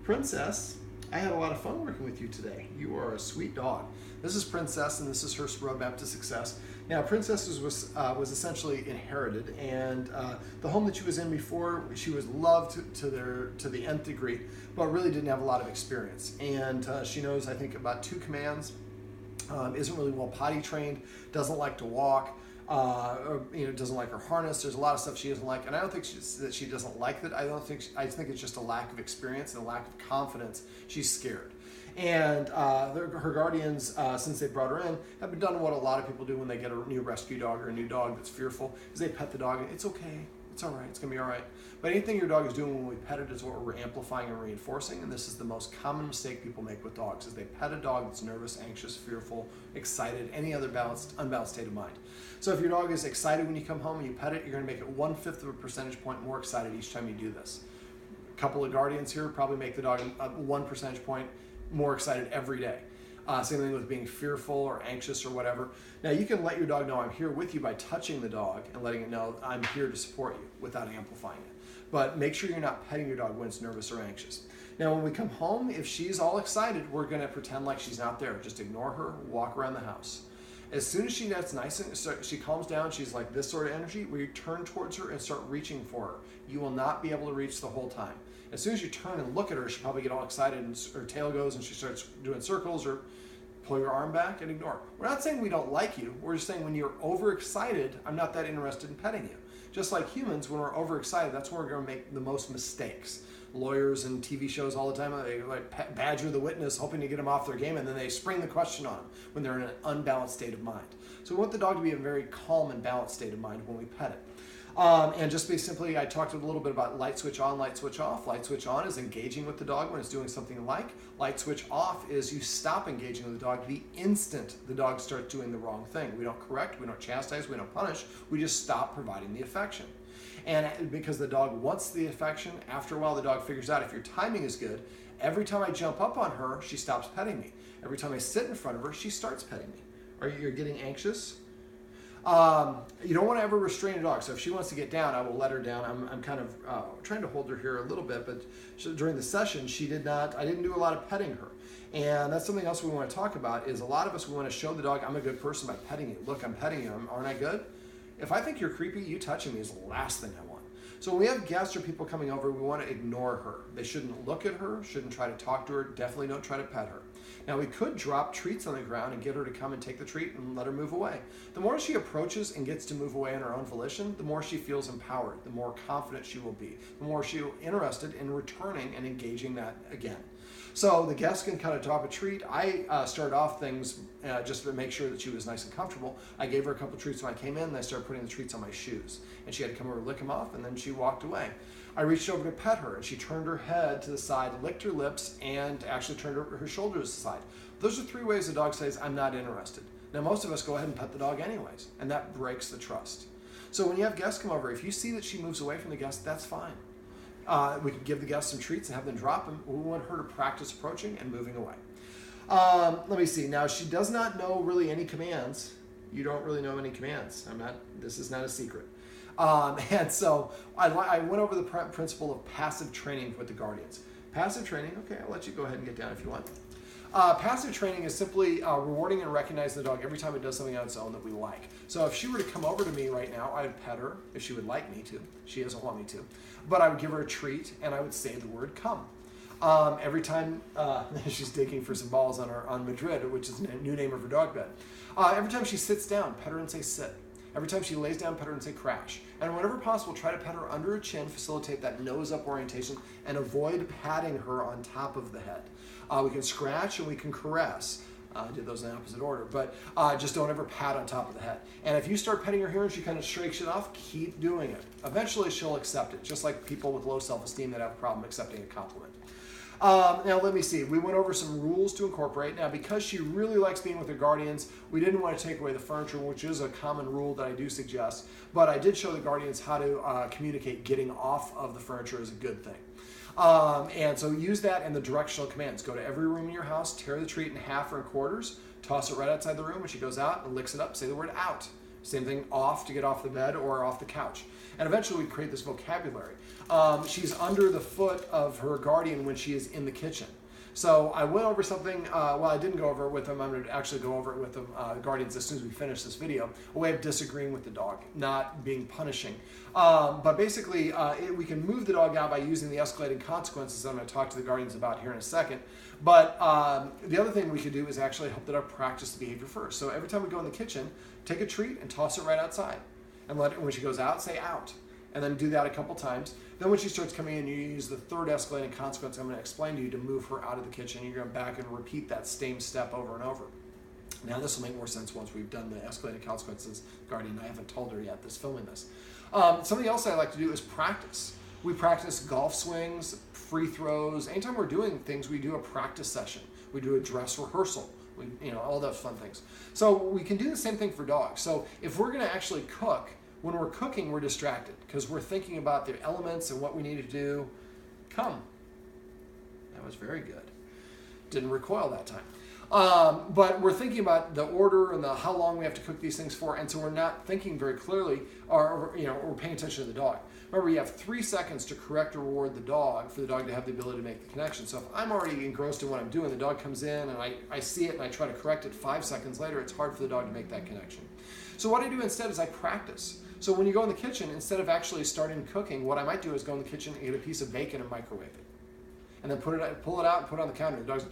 Princess, I had a lot of fun working with you today. You are a sweet dog. This is Princess, and this is her roadmap to success. Now, Princess was essentially inherited, and the home that she was in before, she was loved to the nth degree, but really didn't have a lot of experience. And she knows, I think, about 2 commands. Isn't really well potty trained. Doesn't like to walk. Doesn't like her harness. There's a lot of stuff she doesn't like, and I don't think that she doesn't like that. I think it's just a lack of experience and a lack of confidence. She's scared, and her guardians, since they brought her in, have done what a lot of people do when they get a new rescue dog or a new dog that's fearful, is they pet the dog, and it's okay. It's all right. It's going to be all right. But anything your dog is doing when we pet it is what we're amplifying and reinforcing, and this is the most common mistake people make with dogs, is they pet a dog that's nervous, anxious, fearful, excited, any other unbalanced state of mind. So if your dog is excited when you come home and you pet it, you're going to make it 1/5 of a percentage point more excited each time you do this. A couple of guardians here probably make the dog 1 percentage point more excited every day. Same thing with being fearful or anxious or whatever. Now, you can let your dog know I'm here with you by touching the dog and letting it know I'm here to support you without amplifying it. But make sure you're not petting your dog when it's nervous or anxious. Now, when we come home, if she's all excited, we're going to pretend like she's not there. Just ignore her, walk around the house. As soon as she gets nice and she calms down, she's like this sort of energy, we turn towards her and start reaching for her. You will not be able to reach the whole time. As soon as you turn and look at her, she'll probably get all excited and her tail goes and she starts doing circles, or pull your arm back and ignore. We're not saying we don't like you. We're just saying when you're overexcited, I'm not that interested in petting you. Just like humans, when we're overexcited, that's when we're going to make the most mistakes. Lawyers and TV shows all the time, they like badger the witness, hoping to get them off their game, and then they spring the question on them when they're in an unbalanced state of mind. So we want the dog to be in a very calm and balanced state of mind when we pet it. And just be simply, I talked a little bit about light switch on, light switch off. Light switch on is engaging with the dog when it's doing something you like. Light switch off is you stop engaging with the dog the instant the dog starts doing the wrong thing. We don't correct, we don't chastise, we don't punish, we just stop providing the affection. And because the dog wants the affection, after a while the dog figures out if your timing is good, every time I jump up on her, she stops petting me. Every time I sit in front of her, she starts petting me. You're getting anxious? You don't want to ever restrain a dog. So if she wants to get down, I will let her down. I'm kind of trying to hold her here a little bit, but during the session, I didn't do a lot of petting her. And that's something else we want to talk about, is a lot of us, we want to show the dog, I'm a good person by petting you. Look, I'm petting you. Aren't I good? If I think you're creepy, you touching me is the last thing I want. So when we have guests or people coming over, we want to ignore her. They shouldn't look at her, shouldn't try to talk to her, definitely don't try to pet her. Now, we could drop treats on the ground and get her to come and take the treat and let her move away. The more she approaches and gets to move away on her own volition, the more she feels empowered, the more confident she will be, the more she'll be interested in returning and engaging that again. So the guests can kind of drop a treat. I started off things just to make sure that she was nice and comfortable. I gave her a couple treats when I came in, and I started putting the treats on my shoes. And she had to come over and lick them off, and then she walked away. I reached over to pet her, and she turned her head to the side, licked her lips, and actually turned her shoulders to the side. Those are 3 ways the dog says, I'm not interested. Now, most of us go ahead and pet the dog anyways, and that breaks the trust. So when you have guests come over, if you see that she moves away from the guest, that's fine. We can give the guests some treats and have them drop them. We want her to practice approaching and moving away. Let me see. Now, she does not know really any commands. You don't really know any commands. This is not a secret. And so I went over the principle of passive training with the guardians. Passive training, okay, I'll let you go ahead and get down if you want. Passive training is simply rewarding and recognizing the dog every time it does something on its own that we like. So if she were to come over to me right now, I'd pet her if she would like me to. She doesn't want me to. But I would give her a treat, and I would say the word come. Every time she's digging for some balls on Madrid, which is a new name of her dog bed. Every time she sits down, pet her and say sit. Every time she lays down, pet her and say crash. And whenever possible, try to pet her under her chin, facilitate that nose-up orientation, and avoid patting her on top of the head. We can scratch and we can caress. I did those in the opposite order, but just don't ever pat on top of the head. And if you start petting her here and she kind of shakes it off, keep doing it. Eventually, she'll accept it, just like people with low self-esteem that have a problem accepting a compliment. Now, let me see. We went over some rules to incorporate. Now, because she really likes being with her guardians, we didn't want to take away the furniture, which is a common rule that I do suggest. But I did show the guardians how to communicate getting off of the furniture is a good thing. And so use that and the directional commands. Go to every room in your house, tear the treat in half or in quarters, toss it right outside the room. When she goes out and licks it up, say the word out. Same thing, off to get off the bed or off the couch. And eventually we create this vocabulary. She's under the foot of her guardian when she is in the kitchen. So I went over something, well, I didn't go over it with them. I'm going to actually go over it with them, the guardians, as soon as we finish this video. A way of disagreeing with the dog, not being punishing. But basically, we can move the dog out by using the escalating consequences that I'm going to talk to the guardians about here in a second. But the other thing we could do is actually help the dog practice the behavior first. So every time we go in the kitchen, take a treat and toss it right outside. And let it, when she goes out, say out. And then do that a couple times. Then when she starts coming in, you use the third escalating consequence I'm going to explain to you to move her out of the kitchen. You're going back and repeat that same step over and over. Now this will make more sense once we've done the escalating consequences. Guardian, I haven't told her yet that's filming this. Something else I like to do is practice. We practice golf swings, free throws. Anytime we're doing things, we do a practice session. We do a dress rehearsal. All those fun things. So we can do the same thing for dogs. So if we're going to actually cook, when we're cooking, we're distracted because we're thinking about the elements and what we need to do. Come. That was very good. Didn't recoil that time. But we're thinking about the order and how long we have to cook these things for, and so we're not thinking very clearly, or we're paying attention to the dog. Remember, you have 3 seconds to correct or reward the dog for the dog to have the ability to make the connection. So if I'm already engrossed in what I'm doing, the dog comes in and I see it and I try to correct it 5 seconds later, it's hard for the dog to make that connection. So what I do instead is I practice. So when you go in the kitchen, instead of actually starting cooking, what I might do is go in the kitchen and get a piece of bacon and microwave it. And then pull it out and put it on the counter. The dog's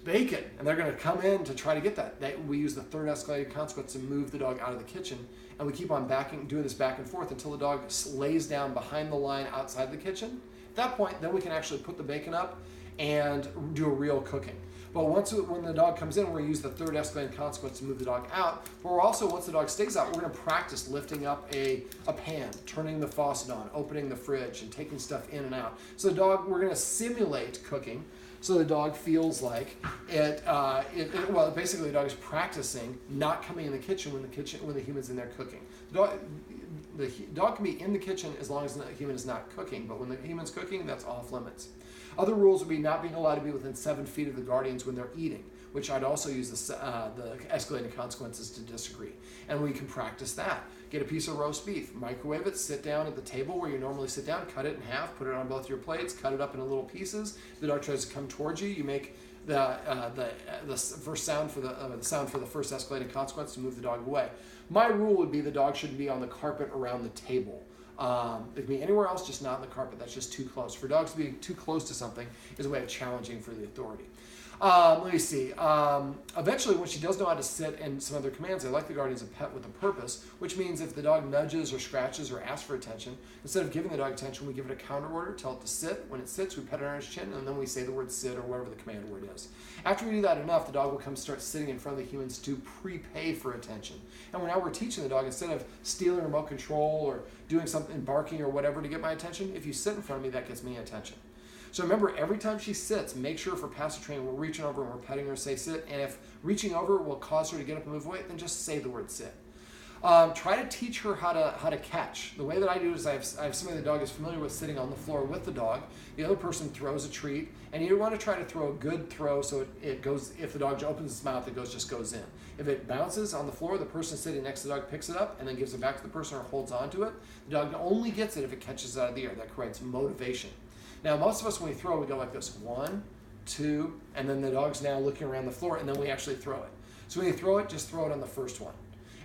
bacon, and they're going to come in to try to get that. We use the third escalating consequence to move the dog out of the kitchen, and we keep on doing this back and forth until the dog lays down behind the line outside the kitchen. At that point, then we can actually put the bacon up and do a real cooking. But when the dog comes in, we're going to use the third escalating consequence to move the dog out. But we're also, once the dog stays out, we're going to practice lifting up a pan, turning the faucet on, opening the fridge, and taking stuff in and out. So we're going to simulate cooking. So the dog feels like well, basically the dog is practicing not coming in the kitchen when the human's in there cooking. The dog can be in the kitchen as long as the human is not cooking, but when the human's cooking, that's off limits. Other rules would be not being allowed to be within 7 feet of the guardians when they're eating, which I'd also use the escalating consequences to disagree. And we can practice that. Get a piece of roast beef, microwave it, sit down at the table where you normally sit down, cut it in half, put it on both your plates, cut it up into little pieces. The dog tries to come towards you. You make the first sound for the first escalating consequence to move the dog away. My rule would be the dog shouldn't be on the carpet around the table. It can be anywhere else, just not on the carpet. That's just too close. For dogs to be too close to something is a way of challenging for the authority. Let me see. Eventually, when she does know how to sit and some other commands, I like the guardian's a pet with a purpose, which means if the dog nudges or scratches or asks for attention, instead of giving the dog attention, we give it a counter order, tell it to sit. When it sits, we pet it on its chin, and then we say the word sit or whatever the command word is. After we do that enough, the dog will come start sitting in front of the humans to prepay for attention. And now we're teaching the dog, instead of stealing remote control or doing something, barking or whatever to get my attention, if you sit in front of me, that gets me attention. So remember, every time she sits, make sure for passive training, we're reaching over and we're petting her, say sit. And if reaching over will cause her to get up and move away, then just say the word sit. Try to teach her how to catch. The way that I do is I have somebody the dog is familiar with sitting on the floor with the dog. The other person throws a treat, and you want to try to throw a good throw so it goes, if the dog opens its mouth, it just goes in. If it bounces on the floor, the person sitting next to the dog picks it up and then gives it back to the person or holds onto it. The dog only gets it if it catches it out of the air. That creates motivation. Now, most of us, when we throw, we go like this, 1, 2, and then the dog's now looking around the floor, and then we actually throw it. So when you throw it, just throw it on the first one.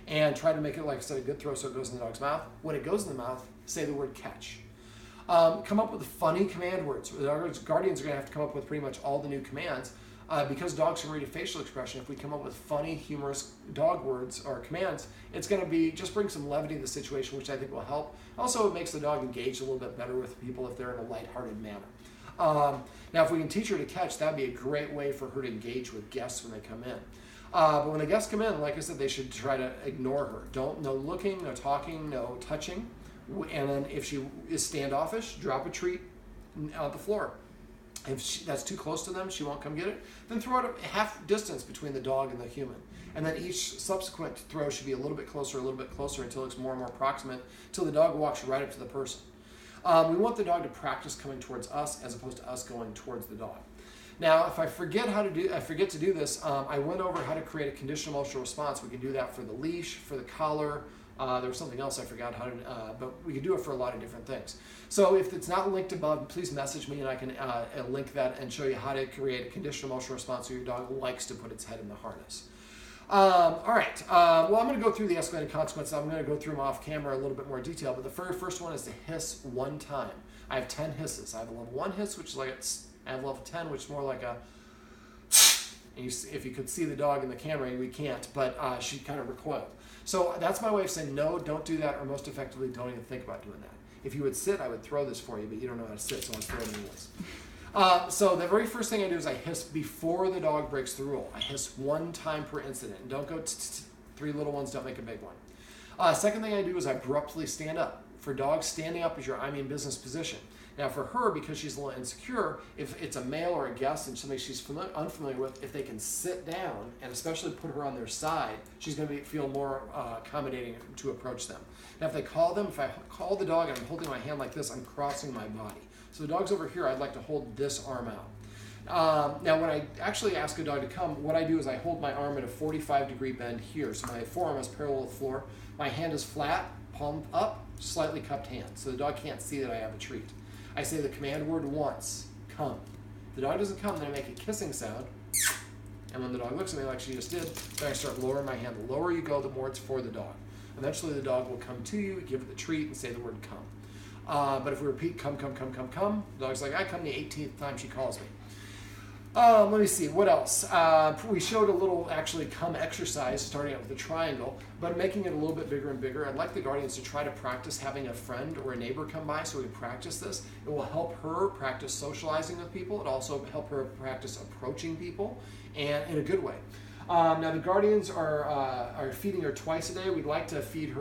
And try to make it, like I said, a good throw so it goes in the dog's mouth. When it goes in the mouth, say the word catch. Come up with funny command words. The guardians are going to have to come up with pretty much all the new commands. Because dogs can read a facial expression, if we come up with funny, humorous dog words or commands, it's going to be just bring some levity to the situation, which I think will help. Also, it makes the dog engage a little bit better with people if they're in a lighthearted manner. Now, if we can teach her to catch, that'd be a great way for her to engage with guests when they come in. But when the guests come in, like I said, they should try to ignore her. No looking, no talking, no touching. And then if she is standoffish, drop a treat on the floor. If that's too close to them, she won't come get it, then throw it a half distance between the dog and the human. And then each subsequent throw should be a little bit closer until it's more and more proximate, until the dog walks right up to the person. We want the dog to practice coming towards us as opposed to us going towards the dog. Now, if I forget to do this, I went over how to create a conditional emotional response. We can do that for the leash, for the collar. There was something else I forgot how to, but we can do it for a lot of different things. So if it's not linked above, please message me and I can link that and show you how to create a conditional emotional response so your dog likes to put its head in the harness. All right, well, I'm going to go through the escalating consequences. I'm going to go through them off camera a little bit more detail, but the very first one is to hiss one time. I have 10 hisses. I have a level 1 hiss, which is like I have level 10, which is more like a, and if you could see the dog in the camera, we can't, but she kind of recoiled. So that's my way of saying, no, don't do that, or most effectively, don't even think about doing that. If you would sit, I would throw this for you, but you don't know how to sit, so I'm throwing this. So the very first thing I do is I hiss before the dog breaks the rule. I hiss one time per incident. And don't go 3 little ones, don't make a big one. Second thing I do is I abruptly stand up. For dogs, standing up is your I mean business position. Now for her, because she's a little insecure, if it's a male or a guest and somebody she's unfamiliar with, if they can sit down and especially put her on their side, she's going to feel more accommodating to approach them. Now if they call them, if I call the dog and I'm holding my hand like this, I'm crossing my body. So the dog's over here, I'd like to hold this arm out. Now when I actually ask a dog to come, what I do is I hold my arm at a 45-degree bend here. So my forearm is parallel to the floor. My hand is flat, palm up, slightly cupped hand. So the dog can't see that I have a treat. I say the command word once, come. If the dog doesn't come, then I make a kissing sound. And when the dog looks at me like she just did, then I start lowering my hand. The lower you go, the more it's for the dog. Eventually the dog will come to you, give it the treat, and say the word come. But if we repeat come, come, come, come, come, the dog's like, I come the 18th time she calls me. Let me see, what else? We showed a little actually come exercise starting out with the triangle, but making it a little bit bigger and bigger. I'd like the guardians to try to practice having a friend or a neighbor come by so we practice this. It will help her practice socializing with people. It also help her practice approaching people, and in a good way. Now the guardians are feeding her twice a day. We'd like to feed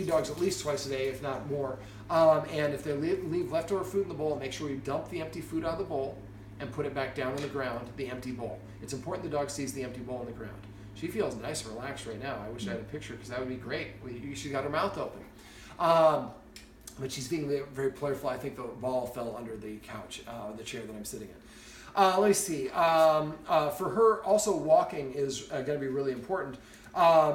dogs at least twice a day, if not more. And if they leave leftover food in the bowl, make sure we dump the empty food out of the bowl and put it back down on the ground, the empty bowl. It's important the dog sees the empty bowl on the ground. She feels nice and relaxed right now. I wish I had a picture because that would be great. She's got her mouth open. But she's being very playful. I think the ball fell under the couch, the chair that I'm sitting in. Let me see. For her, also walking is going to be really important.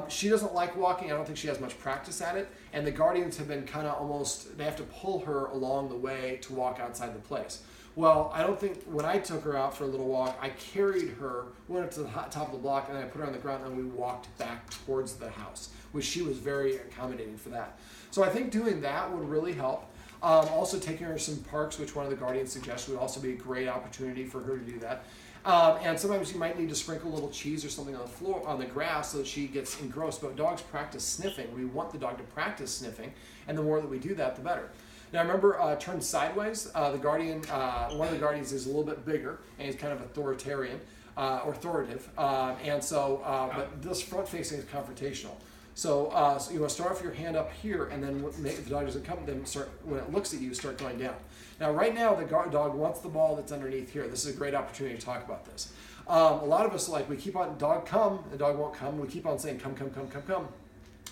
She doesn't like walking. I don't think she has much practice at it. And the guardians have been kind of they have to pull her along the way to walk outside the place. Well, I don't think, when I took her out for a little walk, I carried her, went up to the top of the block, and then I put her on the ground, and we walked back towards the house, which she was very accommodating for that. So I think doing that would really help. Also taking her to some parks, which one of the guardians suggested, would also be a great opportunity for her to do that. And sometimes you might need to sprinkle a little cheese or something on the floor, on the grass, so that she gets engrossed. But dogs practice sniffing. We want the dog to practice sniffing, and the more that we do that, the better. Now remember, turn sideways. The guardian, one of the guardians is a little bit bigger, and he's kind of authoritative. But this front facing is confrontational. So you want to start off your hand up here, and then if the dog doesn't come, then when it looks at you, start going down. Now right now, the dog wants the ball that's underneath here. This is a great opportunity to talk about this. A lot of us, we keep on, dog come, the dog won't come. We keep on saying come, come, come, come, come.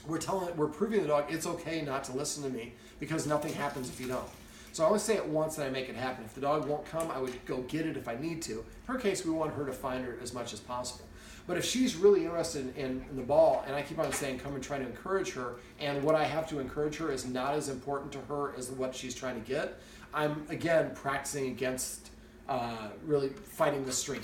We're proving the dog it's okay not to listen to me because nothing happens if you don't. So I only say it once and I make it happen. If the dog won't come, I would go get it if I need to. In her case, we want her to find her as much as possible. But if she's really interested in the ball and I keep on saying come and try to encourage her, and what I have to encourage her is not as important to her as what she's trying to get, I'm again practicing against really fighting the stream,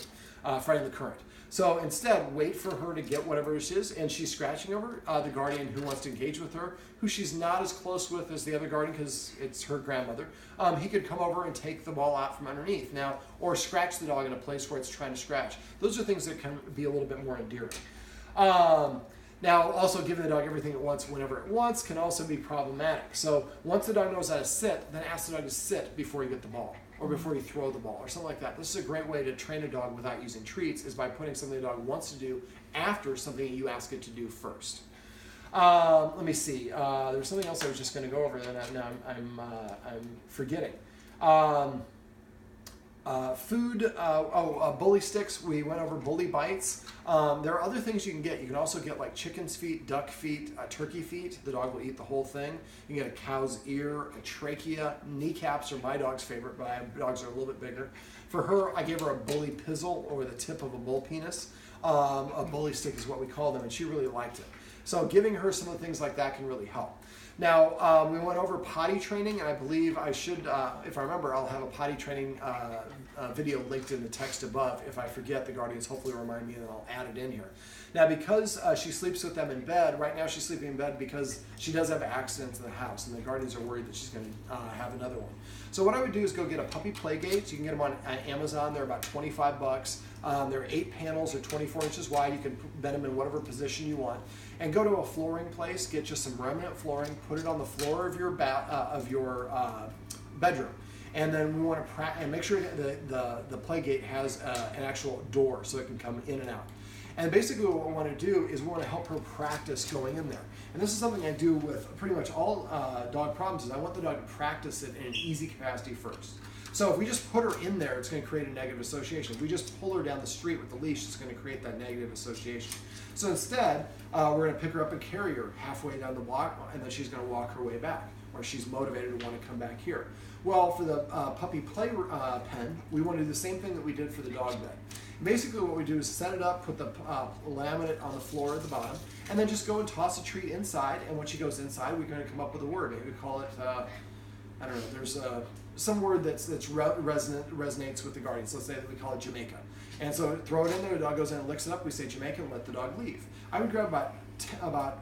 fighting the current. So instead, wait for her to get whatever it is, and she's scratching over the guardian who wants to engage with her, who she's not as close with as the other guardian because it's her grandmother. He could come over and take the ball out from underneath now, or scratch the dog in a place where it's trying to scratch. Those are things that can be a little bit more endearing. Now, also giving the dog everything it wants whenever it wants can also be problematic. So once the dog knows how to sit, then ask the dog to sit before you get the ball, or before you throw the ball, or something like that. This is a great way to train a dog without using treats, is by putting something the dog wants to do after something you ask it to do first. Let me see. There's something else I was just going to go over, and now I'm forgetting. Food, bully sticks. We went over bully bites. There are other things you can get. You can also get like chicken's feet, duck feet, turkey feet. The dog will eat the whole thing. You can get a cow's ear, a trachea. Kneecaps are my dog's favorite, but I have dogs that are a little bit bigger. For her, I gave her a bully pizzle, or the tip of a bull penis. A bully stick is what we call them, and she really liked it. So giving her some of the things like that can really help. Now, we went over potty training, and I believe I should, if I remember, I'll have a potty training video linked in the text above. If I forget, the guardians hopefully remind me, and I'll add it in here. Now, because she sleeps with them in bed, right now she's sleeping in bed because she does have accidents in the house, and the guardians are worried that she's going to have another one. So what I would do is go get a puppy play gate. You can get them on Amazon. They're about 25 bucks. They're 8 panels. They're 24 inches wide. You can bend them in whatever position you want. And go to a flooring place, get just some remnant flooring, put it on the floor of your bedroom. And then we want to and make sure the play gate has an actual door so it can come in and out. And basically what we want to do is we want to help her practice going in there. And this is something I do with pretty much all dog problems, is I want the dog to practice it in an easy capacity first. So if we just put her in there, it's going to create a negative association. If we just pull her down the street with the leash, it's going to create that negative association. So instead, we're going to pick her up and carry her halfway down the block, and then she's going to walk her way back, or she's motivated to want to come back here. Well, for the puppy play pen, we want to do the same thing that we did for the dog bed. Basically what we do is set it up, put the laminate on the floor at the bottom, and then just go and toss a treat inside, and when she goes inside, we're going to come up with a word. Maybe we call it, I don't know, there's some word that's resonates with the guardians. Let's say that we call it Jamaica. And so throw it in there, the dog goes in and licks it up, we say Jamaica, and let the dog leave. I would grab about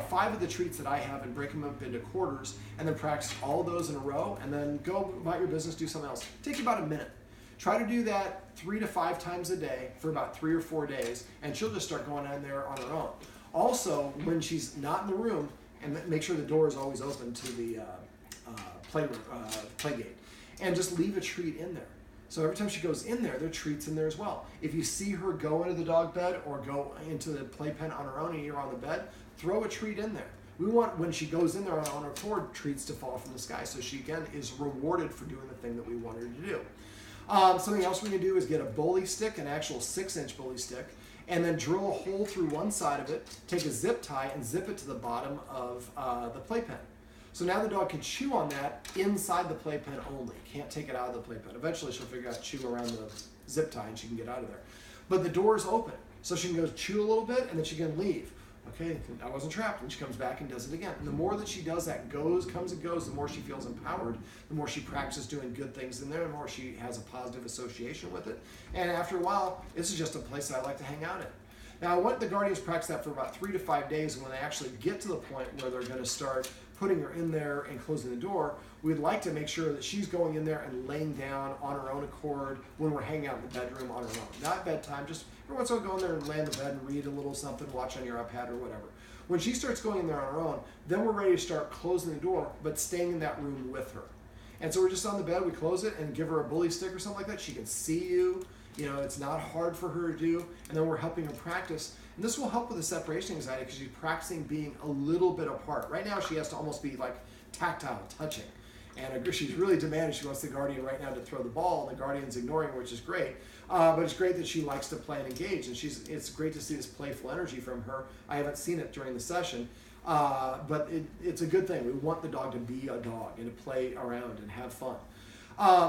5 of the treats that I have and break them up into quarters, and then practice all of those in a row, and then go about your business, do something else. Take you about a minute. Try to do that 3 to 5 times a day for about 3 or 4 days, and she'll just start going in there on her own. Also, when she's not in the room, and make sure the door is always open to the play gate, and just leave a treat in there. So every time she goes in there, there are treats in there as well. If you see her go into the dog bed or go into the playpen on her own and you're on the bed, throw a treat in there. We want, when she goes in there on her accord, treats to fall from the sky, so she again is rewarded for doing the thing that we want her to do. Something else we can do is get a bully stick, an actual 6-inch bully stick, and then drill a hole through one side of it, take a zip tie and zip it to the bottom of the playpen. So now the dog can chew on that inside the playpen only. Can't take it out of the playpen. Eventually she'll figure out to chew around the zip tie and she can get out of there. But the door is open, so she can go chew a little bit and then she can leave. Okay, I wasn't trapped. And she comes back and does it again. And the more that she does that, comes and goes, the more she feels empowered, the more she practices doing good things in there, the more she has a positive association with it. And after a while, this is just a place that I like to hang out in. Now, I want the guardians to practice that for about 3 to 5 days, and when they actually get to the point where they're going to start putting her in there and closing the door, we'd like to make sure that she's going in there and laying down on her own accord when we're hanging out in the bedroom on her own. Not bedtime, just every once in a while go in there and lay in the bed and read a little something, watch on your iPad or whatever. When she starts going in there on her own, then we're ready to start closing the door, but staying in that room with her. And so we're just on the bed, we close it and give her a bully stick or something like that. She can see you. You know, it's not hard for her to do, and then we're helping her practice. And this will help with the separation anxiety because she's practicing being a little bit apart. Right now she has to almost be like tactile, touching. And she's really demanding. She wants the guardian right now to throw the ball, and the guardian's ignoring her, which is great. But it's great that she likes to play and engage, and it's great to see this playful energy from her. I haven't seen it during the session, but it's a good thing. We want the dog to be a dog and to play around and have fun.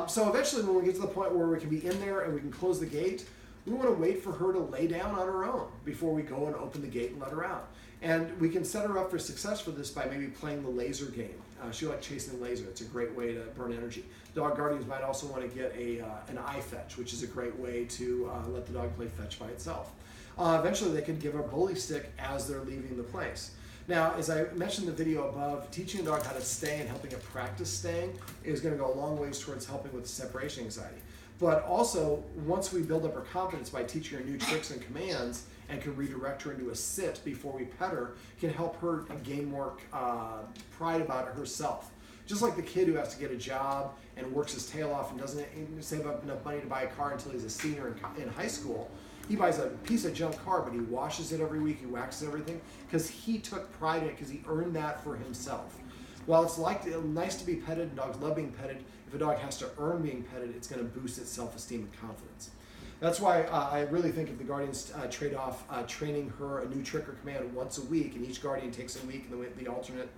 So eventually when we get to the point where we can be in there and we can close the gate, we want to wait for her to lay down on her own before we go and open the gate and let her out. And we can set her up for success for this by maybe playing the laser game. She likes chasing the laser. It's a great way to burn energy. Dog guardians might also want to get an eye fetch, which is a great way to let the dog play fetch by itself. Eventually they can give a bully stick as they're leaving the place. Now, as I mentioned in the video above, teaching a dog how to stay and helping it practice staying is going to go a long ways towards helping with separation anxiety. But also, once we build up her confidence by teaching her new tricks and commands and can redirect her into a sit before we pet her, can help her gain more pride about herself. Just like the kid who has to get a job and works his tail off and doesn't save up enough money to buy a car until he's a senior in high school. He buys a piece of junk car, but he washes it every week, he waxes everything, because he took pride in it, because he earned that for himself. While it's nice to be petted, and dogs love being petted, If a dog has to earn being petted, it's going to boost its self-esteem and confidence. That's why I really think if the guardians trade off training her a new trick or command once a week, and each guardian takes a week, and the alternate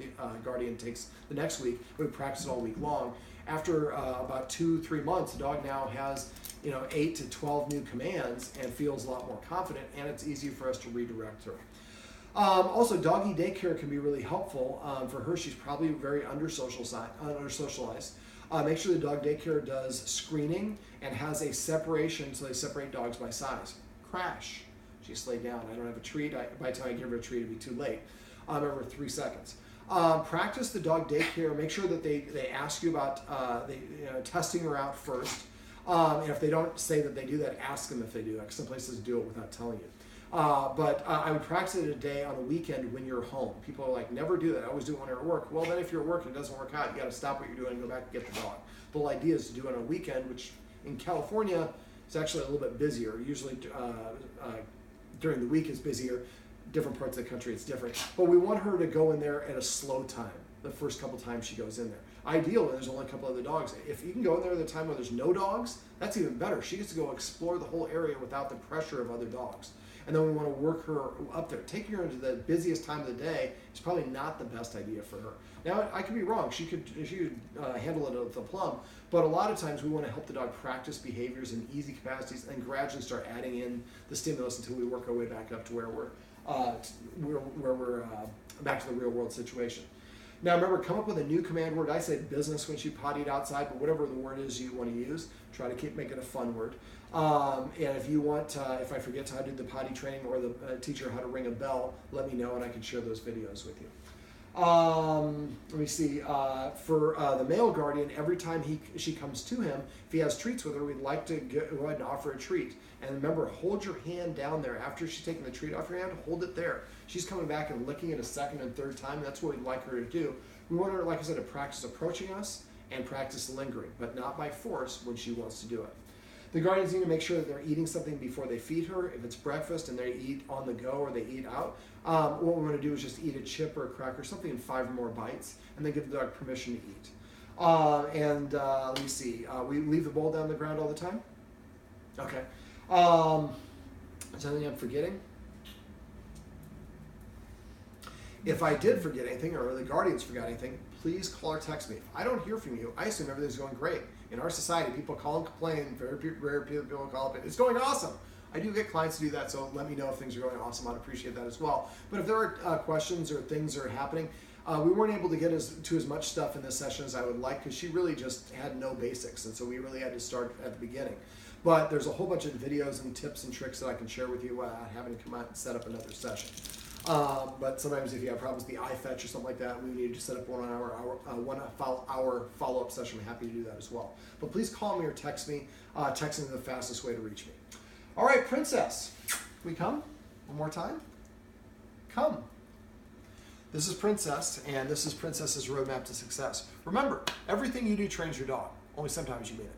guardian takes the next week, we practice it all week long. After about 2-3 months, the dog now has 8 to 12 new commands and feels a lot more confident, and it's easier for us to redirect her. Also, doggy daycare can be really helpful. For her, she's probably very under-socialized. Make sure the dog daycare does screening and has a separation so they separate dogs by size. Crash. She's laid down. I don't have a treat. By the time I give her a treat, it'll be too late. Over 3 seconds. Practice the dog daycare. Make sure that they ask you about testing her out first. And if they don't say that they do that, ask them if they do that, because some places do it without telling you. But I would practice it a day on the weekend when you're home. People are like, never do that. I always do it when you're at work. Well, then if you're at work and it doesn't work out, you got to stop what you're doing and go back and get the dog. The whole idea is to do it on a weekend, which in California is actually a little bit busier. Usually during the week is busier. Different parts of the country it's different. But we want her to go in there at a slow time the first couple times she goes in there. Ideal when there's only a couple other dogs. If you can go in there at a time when there's no dogs, that's even better. She gets to go explore the whole area without the pressure of other dogs. And then we want to work her up there. Taking her into the busiest time of the day is probably not the best idea for her. Now, I could be wrong. She could handle it with a plum. But a lot of times we want to help the dog practice behaviors in easy capacities and gradually start adding in the stimulus until we work our way back up to where we're back to the real world situation. Now remember, come up with a new command word. I said business when she pottied outside, but whatever the word is you want to use, try to make it a fun word. And if you want, if I forget how to do the potty training or teach her how to ring a bell, let me know and I can share those videos with you. Let me see. For the male guardian, every time she comes to him, if he has treats with her, we'd like to go ahead and offer a treat. And remember, hold your hand down there. After she's taking the treat off your hand, hold it there. She's coming back and licking it a second and third time. That's what we'd like her to do. We want her, like I said, to practice approaching us and practice lingering, but not by force when she wants to do it. The guardians need to make sure that they're eating something before they feed her. If it's breakfast and they eat on the go or they eat out, what we're going to do is just eat a chip or a cracker, something in 5 or more bites, and then give the dog permission to eat. Let me see. We leave the bowl down on the ground all the time? Okay. Is there anything I'm forgetting? If I did forget anything or the guardians forgot anything, please call or text me. If I don't hear from you, I assume everything's going great. In our society, people call and complain. Very rare people call up. It's going awesome. I do get clients to do that, so let me know if things are going awesome. I'd appreciate that as well. But if there are questions or things are happening, we weren't able to get to as much stuff in this session as I would like because she really just had no basics, and so we really had to start at the beginning. But there's a whole bunch of videos and tips and tricks that I can share with you having to come out and set up another session. But sometimes if you have problems with the iFetch or something like that, we need to set up one hour follow-up session. I'm happy to do that as well. But please call me or text me. Texting is the fastest way to reach me. All right, Princess, we come? One more time? Come. This is Princess, and this is Princess's Roadmap to Success. Remember, everything you do trains your dog. Only sometimes you mean it.